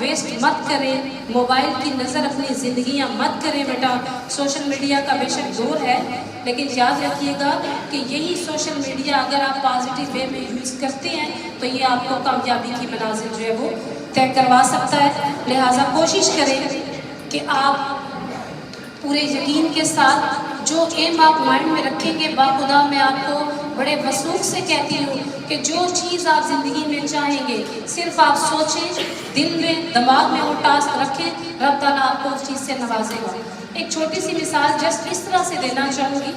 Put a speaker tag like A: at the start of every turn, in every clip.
A: Waste مت کریں، mobile کی نظر اپنی زندگیاں مت کریں بیٹا۔ سوشل میڈیا کا بے شک دور ہے، لیکن یاد رکھیے گا کہ یہی سوشل میڈیا اگر آپ پازیٹیو وے میں یوز کرتے ہیں تو یہ آپ کو کامیابی کی منازل جو ہے وہ طے کروا سکتا ہے۔ لہٰذا کوشش کریں کہ آپ پورے یقین کے ساتھ جو ایم آپ مائنڈ میں رکھیں گے، باخدا میں آپ کو بڑے وثوق سے کہتی ہوں کہ جو چیز آپ زندگی میں چاہیں گے صرف آپ سوچیں، دل میں دماغ میں وہ ٹاسک رکھیں، رب تعالیٰ آپ کو اس چیز سے نوازے گا۔ ایک چھوٹی سی مثال جسٹ اس طرح سے دینا چاہوں گی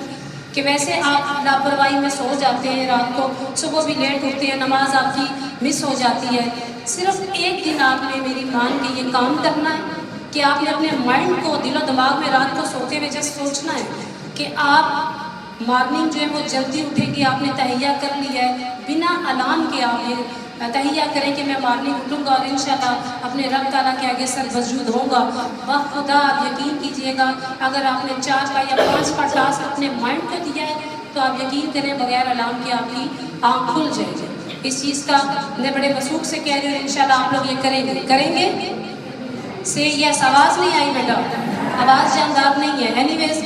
A: کہ ویسے آپ لاپرواہی میں سو جاتے ہیں، رات کو صبح بھی لیٹ اٹھتے ہیں، نماز آپ کی مس ہو جاتی ہے، صرف ایک دن آپ نے میری مان کے یہ کام کرنا ہے کہ آپ نے اپنے مائنڈ کو، دل و دماغ میں رات کو سوتے ہوئے جسٹ سوچنا ہے کہ آپ مارننگ جو ہے وہ جلدی اٹھیں گے، آپ نے تہیہ کر لیا ہے، بنا الارم کے آپ یہ تہیہ کریں کہ میں مارننگ اٹھوں گا اور انشاءاللہ اپنے رب تعالیٰ کے آگے سر مسجود ہوں گا۔ خدا آپ یقین کیجئے گا اگر آپ نے 4 کا یا 5 کا ٹاسک اپنے مائنڈ کو دیا ہے تو آپ یقین کریں بغیر الارم کے آپ کی آنکھ کھل جائے گی۔ اس چیز کا میں بڑے وثوق سے کہہ رہی ہوں، انشاءاللہ آپ لوگ یہ کریں گے سے یس آواز نہیں آئی بیٹا، آواز جاندار نہیں ہے۔ اینی ویز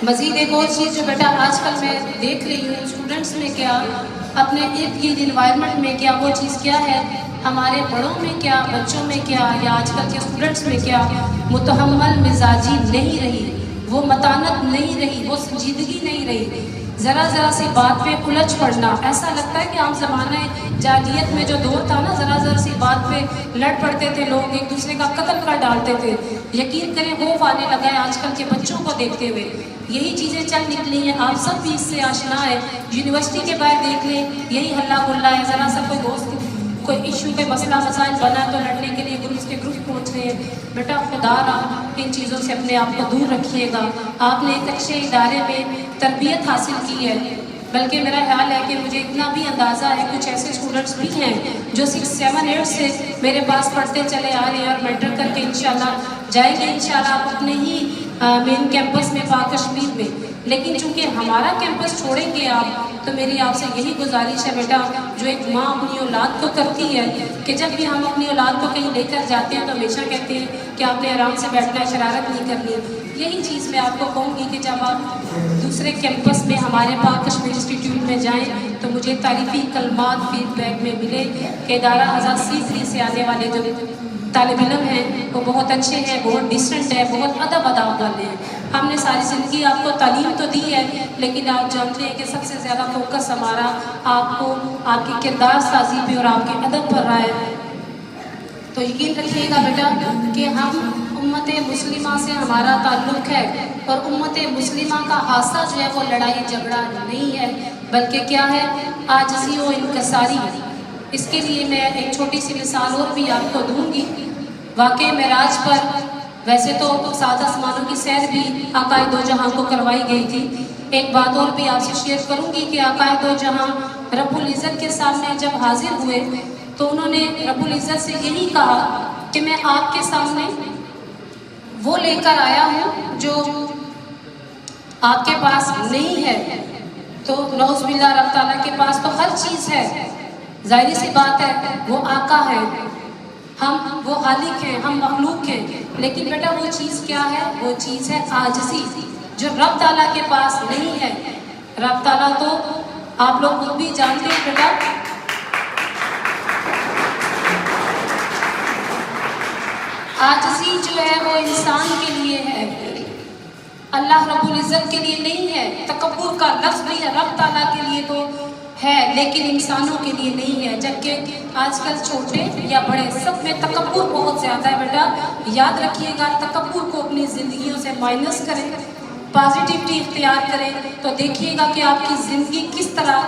A: مزید ایک اور چیز جو بیٹا آج کل میں دیکھ رہی ہوں اسٹوڈنٹس میں کیا، اپنے ارد گرد انوائرمنٹ میں کیا، وہ چیز کیا ہے، ہمارے بڑوں میں کیا، بچوں میں کیا، یا آج کل کے اسٹوڈنٹس میں کیا، متحمل مزاجی نہیں رہی، وہ متانت نہیں رہی، وہ سنجیدگی نہیں رہی، ذرا سی بات پہ الجھ پڑنا۔ ایسا لگتا ہے کہ عام زمانہ جاہلیت میں جو دور تھا نا، ذرا سی بات پہ لڑ پڑتے تھے لوگ، ایک دوسرے کا قتل کر ڈالتے تھے۔ یقین کریں خوف آنے لگا ہے آج کل کے بچوں کو دیکھتے ہوئے، یہی چیزیں چل نکلی ہیں، آپ سب بھی اس سے آشنا ہے۔ یونیورسٹی کے باہر دیکھ لیں، یہی ہلا گلا ہے، ذرا سا کوئی دوست کوئی ایشو پہ مسئلہ مسائل بنا تو لڑنے کے لیے گروپس کے گروپ پہنچ رہے ہیں۔ بیٹا خدا را ان چیزوں سے اپنے آپ کو دور رکھیے گا۔ آپ نے ایک اچھے ادارے میں تربیت حاصل کی ہے، بلکہ میرا خیال ہے کہ مجھے اتنا بھی اندازہ ہے کچھ ایسے اسٹوڈنٹس بھی ہیں جو 6, 7, 8 سے میرے پاس پڑھتے چلے آ رہے ہیں اور میٹر کر کے انشاءاللہ جائیں گے انشاءاللہ آپ اپنے ہی مین کیمپس میں پاک کشمیر میں۔ لیکن چونکہ ہمارا کیمپس چھوڑیں گے آپ تو میری آپ سے یہی گزارش ہے بیٹا، جو ایک ماں اپنی اولاد کو کرتی ہے کہ جب بھی ہم اپنی اولاد کو کہیں لے کر جاتے ہیں تو ہمیشہ کہتے ہیں کہ آپ نے آرام سے بیٹھنا ہے، شرارت نہیں کرنی۔ یہی چیز میں آپ کو کہوں گی کہ جب آپ دوسرے کیمپس میں ہمارے پاک کشمیر انسٹیٹیوٹ میں جائیں تو مجھے تعریفی کلمات فیڈ بیک میں ملے کہ ادارہ آزاد سیکھنے سے آنے والے جو طالب علم ہیں وہ بہت اچھے ہیں، بہت ڈیسنٹ ہیں، بہت ادب آداب والے ہیں۔ ہم نے ساری زندگی آپ کو تعلیم تو دی ہے، لیکن آپ جانتے ہیں کہ سب سے زیادہ فوکس ہمارا آپ کو آپ کی کردار سازی پہ اور آپ کے ادب پر رہا ہے۔ تو یقین رکھیے گا بیٹا کہ ہم امت مسلمہ سے ہمارا تعلق ہے، اور امت مسلمہ کا حادثہ جو ہے وہ لڑائی جھگڑا نہیں ہے، بلکہ کیا ہے، عاجزی و انکساری۔ اس کے لیے میں ایک چھوٹی سی مثال اور بھی آپ کو دوں گی۔ واقعہ معراج پر ویسے تو 7 آسمانوں کی سیر بھی آقا دو جہاں کو کروائی گئی تھی۔ ایک بات اور بھی آپ سے شیئر کروں گی کہ آقا دو جہاں رب العزت کے سامنے جب حاضر ہوئے تو انہوں نے رب العزت سے یہی کہا کہ میں آپ کے سامنے وہ لے کر آیا ہوں جو آپ کے پاس نہیں ہے۔ تو نعوذ باللہ رب تعالیٰ کے پاس تو ہر چیز ہے، ظاہری سی بات ہے، وہ آقا ہے، ہم وہ خالق ہیں، ہم مخلوق ہیں، لیکن بیٹا وہ چیز کیا ہے، وہ چیز ہے عاجزی، جو رب تعالیٰ کے پاس نہیں ہے۔ رب تعالیٰ تو آپ لوگ خود بھی جانتے ہیں بیٹا، عاجزی جو ہے وہ انسان کے لیے ہے، اللہ رب العزت کے لیے نہیں ہے۔ تکبر کا لفظ بھی ہے رب تعالیٰ کے لیے تو ہے، لیکن انسانوں کے لیے نہیں ہے، جبکہ آج کل چھوٹے یا بڑے سب میں تکبر بہت زیادہ ہے۔ بیٹا یاد رکھیے گا، تکبر کو اپنی زندگیوں سے مائنس کریں، پازیٹیوٹی اختیار کریں، تو دیکھیے گا کہ آپ کی زندگی کس طرح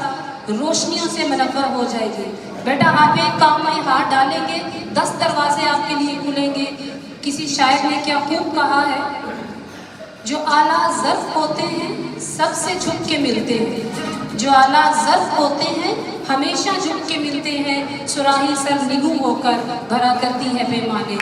A: روشنیوں سے منور ہو جائے گی۔ بیٹا آپ ایک کام میں ہاتھ ڈالیں گے 10 دروازے آپ کے لیے کھلیں گے۔ کسی شاعر نے کیا خوب کہا ہے، جو اعلیٰ ظرف ہوتے ہیں سب سے جھک کے ملتے ہیں، جو اعلیٰ ظرف ہوتے ہیں ہمیشہ جھک کے ملتے ہیں، سراہی سر نگوں ہو کر بھرا کرتی ہے پیمانے۔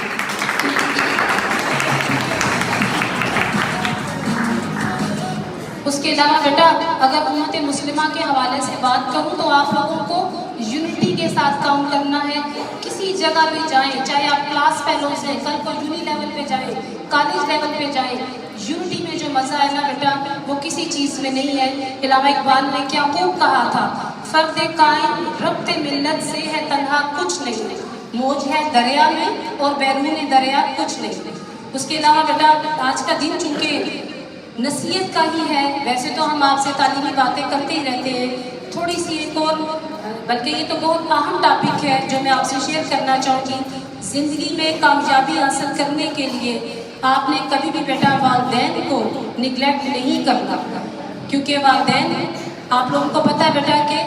A: اس کے علاوہ بیٹا اگر امت مسلمہ کے حوالے سے بات کروں تو آپ لوگوں کو یونٹی کے ساتھ کام کرنا ہے. کسی جگہ پہ جائیں، چاہے آپ کلاس فیلوز ہیں، کل کو یونی لیول پہ جائیں، کالج لیول پہ جائیں، یونٹی میں جو مزہ ہے نا بیٹا وہ کسی چیز میں نہیں ہے. علامہ اقبال نے کیا خوب کہا تھا، فرد قائم ربط ملت سے ہے تنہا کچھ نہیں، موج ہے دریا میں اور بیرون دریا کچھ نہیں. اس کے علاوہ بیٹا آج کا دن چونکہ نصیحت کا ہی ہے، ویسے تو ہم آپ سے تعلیمی باتیں کرتے ہی رہتے ہیں، تھوڑی سی ایک اور، بلکہ یہ تو بہت اہم ٹاپک ہے جو میں آپ سے شیئر کرنا چاہوں گی. زندگی میں کامیابی حاصل کرنے کے لیے آپ نے کبھی بھی بیٹا والدین کو نگلیکٹ نہیں کرنا، کیونکہ والدین آپ لوگوں کو پتہ ہے بیٹا کہ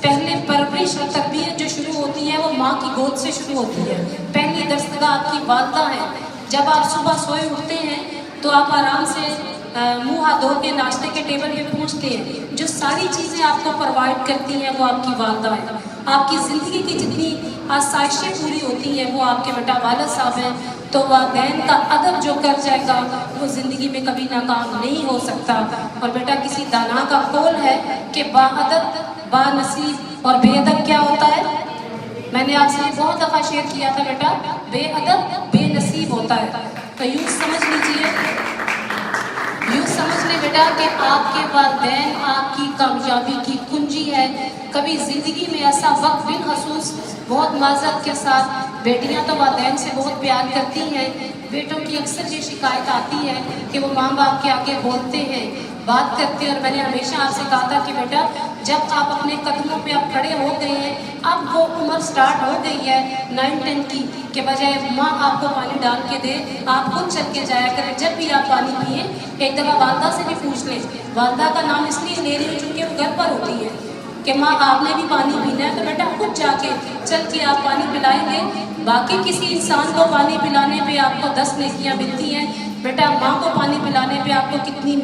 A: پہلے پرورش اور تربیت جو شروع ہوتی ہے وہ ماں کی گود سے شروع ہوتی ہے. پہلی دستگاہ آپ کی والدہ ہے. جب آپ صبح سوئے اٹھتے ہیں تو آپ آرام سے منہ ہاتھ دھو کے ناشتے کے ٹیبل پہ پہنچتے ہیں. جو ساری چیزیں آپ کو پرووائڈ کرتی ہیں وہ آپ کی والدہ ہے. آپ کی زندگی کی جتنی آسائشیں پوری ہوتی ہیں وہ آپ کے بیٹا والد صاحب ہیں. تو والدین کا ادب جو کر جائے گا وہ زندگی میں کبھی ناکام نہیں ہو سکتا. اور بیٹا کسی دانا کا قول ہے کہ با ادب با نصیب اور بے ادب کیا ہوتا ہے؟ میں نے آپ سے بہت دفعہ شیئر کیا تھا بیٹا، بے ادب بے نصیب ہوتا ہے. تو یوں سمجھ لیجیے، یوں سمجھ لیں بیٹا کہ آپ کے والدین آپ کی کامیابی کی کنجی ہے. کبھی زندگی میں ایسا وقت بالخصوص بہت معذرت کے ساتھ بیٹیاں تو والدین سے بہت پیار کرتی ہیں، بیٹوں کی اکثر یہ شکایت آتی ہے کہ وہ ماں باپ کے آگے بولتے ہیں، بات کرتے ہیں. اور میں نے ہمیشہ آپ سے کہا تھا کہ بیٹا جب آپ اپنے قدموں پہ اب کھڑے ہو گئے ہیں، اب وہ عمر سٹارٹ ہو گئی ہے 9-10 کی، کہ بجائے ماں آپ کو پانی ڈال کے دے آپ خود چل کے جایا کریں. جب بھی آپ پانی پئیں ایک دفعہ والدہ سے بھی پوچھ لیں. والدہ کا نام اس لیے لے رہی ہوں چونکہ وہ گھر پر ہوتی ہے کہ ماں آپ نے بھی پانی پینا ہے تو بیٹا خود جا کے چل کے آپ پانی پلائیں گے. باقی کسی انسان کو پانی پلانے پہ آپ کو 10 نیکیاں ملتی ہیں، بیٹا ماں کو پانی پلانے پہ آپ کو کتنی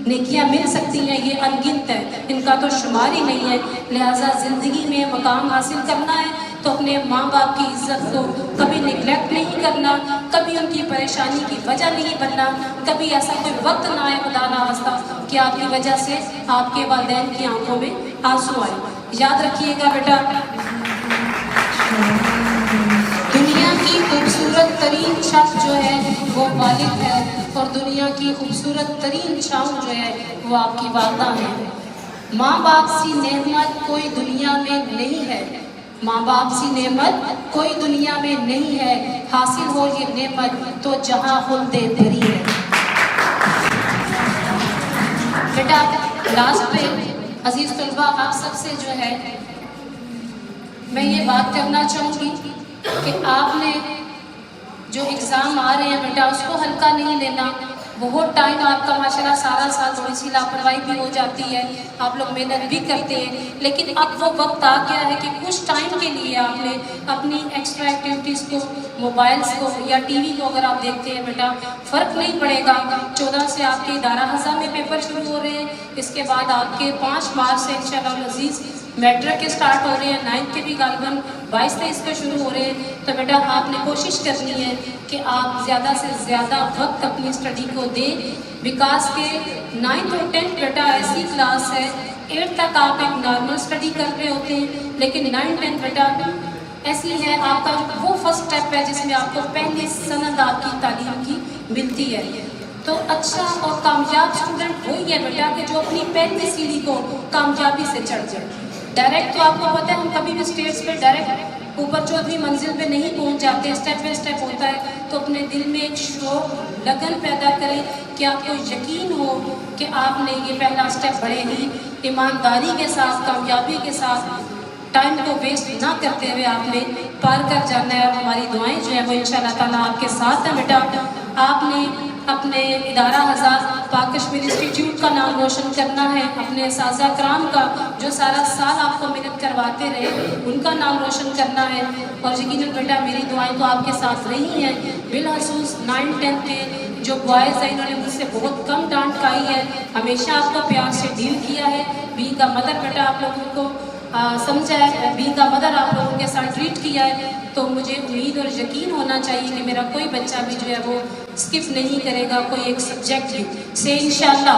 A: نیکیاں مل سکتی ہیں یہ انگنت ہے، ان کا تو شمار ہی نہیں ہے. لہٰذا زندگی میں مقام حاصل کرنا ہے تو اپنے ماں باپ کی عزت کو کبھی نگلیکٹ نہیں کرنا، کبھی ان کی پریشانی کی وجہ نہیں بننا، کبھی ایسا کوئی وقت نہ آئے خدا نہ خواستہ کہ آپ کی وجہ سے آپ کے والدین کی آنکھوں میں آنسو آئے. یاد رکھیے گا بیٹا دنیا کی خوبصورت ترین شخص جو ہے وہ والد ہے، اور دنیا کی خوبصورت ترین چھاؤں جو ہے وہ آپ کی والدہ ہے. ماں باپ سی نعمت کوئی دنیا میں نہیں ہے، ماں باپ سی نعمت کوئی دنیا میں نہیں ہے، حاصل ہو یہ نعمت تو جہاں خلد بری ہے. بیٹا لاسٹ پہ عزیز طلبہ آپ سب سے جو ہے میں یہ بات کرنا چاہوں گی کہ آپ نے جو ایگزام آ رہے ہیں بیٹا اس کو ہلکا نہیں لینا. بہت ٹائم آپ کا ماشاءاللہ سارا سال تھوڑی سی لاپرواہی بھی ہو جاتی ہے، آپ لوگ محنت بھی کرتے ہیں، لیکن اب وہ وقت آ گیا ہے کہ کچھ ٹائم کے لیے آپ نے اپنی ایکسٹرا ایکٹیویٹیز کو، موبائلز کو یا ٹی وی کو اگر آپ دیکھتے ہیں بیٹا فرق نہیں پڑے گا. 14 سے آپ کے ادارہ ہزا میں پیپر شروع ہو رہے ہیں، اس کے بعد آپ کے 5 مارچ سے انشاءاللہ العزیز میٹرک کے سٹارٹ ہو رہے ہیں، 9th کے بھی غالباً 22-23 کے شروع ہو رہے ہیں. تو بیٹا آپ نے کوشش کرنی ہے کہ آپ زیادہ سے زیادہ وقت اپنی اسٹڈی کو دیں، بیکاز کہ 9th اور 10th بیٹا ایسی کلاس ہے، 8th تک آپ ایک نارمل اسٹڈی کر رہے ہوتے ہیں، لیکن 9th-10th بیٹا ایسی ہے آپ کا وہ فرسٹ اسٹیپ ہے جس میں آپ کو پہلی سند آپ کی تعلیم کی ملتی ہے. تو اچھا اور کامیاب اسٹوڈنٹ وہی ہے بیٹا کہ جو اپنی پہلی سیڑھی کو کامیابی سے چڑھ جائے. ڈائریکٹ تو آپ کو پتہ ہے ہم کبھی بھی اسٹیج پہ ڈائریکٹ اوپر 14ویں منزل پہ نہیں پہنچ جاتے، اسٹیپ بائی اسٹیپ ہوتا ہے. تو اپنے دل میں ایک شوق لگن پیدا کریں کہ آپ کو یقین ہو کہ آپ نے یہ پہلا اسٹیپ بڑے ہی ایمانداری کے ساتھ، کامیابی کے ساتھ، ٹائم کو ویسٹ نہ کرتے ہوئے آپ نے پار کر جانا ہے. اور ہماری دعائیں جو ہیں وہ انشاءاللہ تعالیٰ آپ کے ساتھ ہیں. بیٹا آپ نے اپنے ادارہ ہزار پاک کشمیر انسٹیٹیوٹ کا نام روشن کرنا ہے، اپنے اساتذہ کرام کا جو سارا سال آپ کو محنت کرواتے رہے ان کا نام روشن کرنا ہے. اور یقیناً بیٹا میری دعائیں تو آپ کے ساتھ رہی ہیں، بالخصوص 9th-10th کے جو بوائز ہیں انہوں نے مجھ سے بہت کم ڈانٹ کھائی ہے، ہمیشہ آپ کو پیار سے ڈیل کیا ہے. بی کا مدر بیٹا آپ لوگوں کو سمجھا ہے، بی کا مدر آپ لوگوں کے ساتھ ٹریٹ کیا ہے. تو مجھے امید اور یقین ہونا چاہیے کہ میرا کوئی بچہ بھی جو ہے وہ اسکپ نہیں کرے گا کوئی ایک سبجیکٹ بھی سے انشاءاللہ.